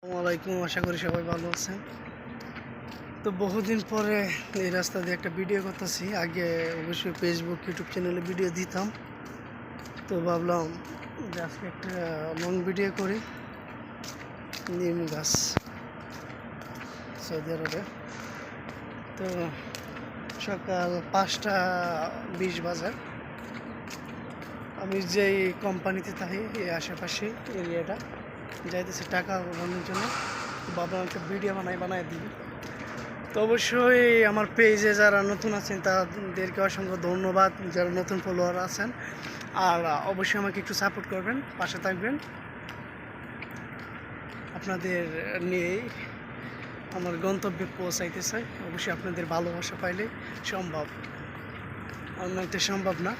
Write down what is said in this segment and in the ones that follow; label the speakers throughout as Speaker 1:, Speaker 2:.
Speaker 1: আসসালামাইকুম, আশা করি সবাই ভালো আছেন। তো বহুদিন পরে এই রাস্তা দিয়ে একটা ভিডিও করতেছি। আগে অবশ্যই ফেসবুক ইউটিউব চ্যানেলে ভিডিও দিতাম, তো ভাবলাম যে আজকে একটা লং ভিডিও করি। নিম গাছ সৌদি আরবে। তো সকাল 5:20 বাজে। আমি যেই কোম্পানিতে থাকি এই আশেপাশে এরিয়াটা যাইতেছি টাকা উঠানোর জন্য। ভাবলাম একটা ভিডিও বানাই দিই। তো অবশ্যই আমার পেজে যারা নতুন আছেন তাদেরকে অসংখ্য ধন্যবাদ, যারা নতুন ফলোয়ার আছেন। আর অবশ্যই আমাকে একটু সাপোর্ট করবেন, পাশে থাকবেন। আপনাদের নিয়েই আমার গন্তব্যে পৌঁছাইতে চাই। অবশ্যই আপনাদের ভালোবাসা পাইলে সম্ভব, অন্যতে সম্ভব না।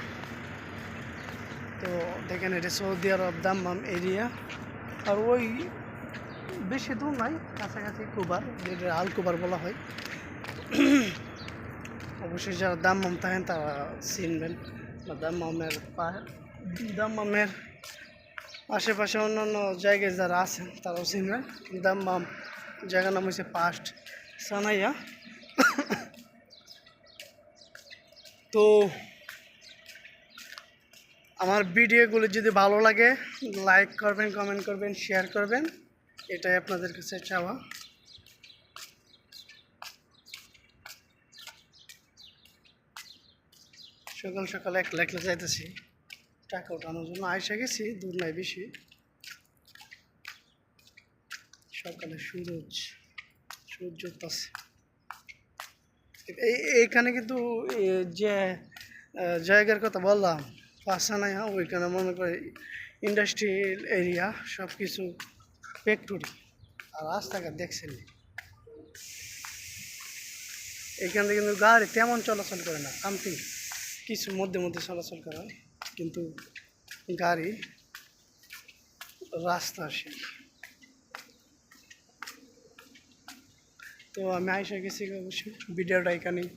Speaker 1: তো দেখেন, এটা সৌদি আরব দাম্মাম এরিয়া। আর ওই বেশি দূর নয়, কাছাকাছি কুবার, যেটা আল কুবার বলা হয়। অবশ্যই যারা দাম্মাম থাকেন তারা চিনবেন, বা দাম্মামের আশেপাশে অন্যান্য জায়গায় যারা আছেন তারাও চিনবেন। দাম্মাম জায়গার নাম হচ্ছে পাস্ট সানাইয়া। তো আমার ভিডিওগুলো যদি ভালো লাগে লাইক করবেন, কমেন্ট করবেন, শেয়ার করবেন, এটাই আপনাদের কাছে চাওয়া। সকাল সকাল একলা যাইতেছি টাকা ওঠানোর জন্য। আইসা গেছি, দূর নাই বেশি। সকালে সূর্য উঠতেছে। এইখানে কিন্তু যে জায়গার কথা বললাম পাশানায়, ওইখানে মনে করি ইন্ডাস্ট্রিয়াল এরিয়া, সব কিছু ফ্যাক্টরি। আর রাস্তাঘাট দেখছেন, এইখানে কিন্তু গাড়ি তেমন চলাচল করে না, সামথিং কিছু মধ্যে মধ্যে চলাচল করা হয়, কিন্তু গাড়ি রাস্তা সেই। তো আমি আইসা গেছি, অবশ্যই ভিডিওটা এখানেই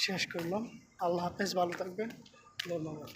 Speaker 1: শেষ করলাম। আল্লাহ হাফেজ, ভালো থাকবেন, ধন্যবাদ।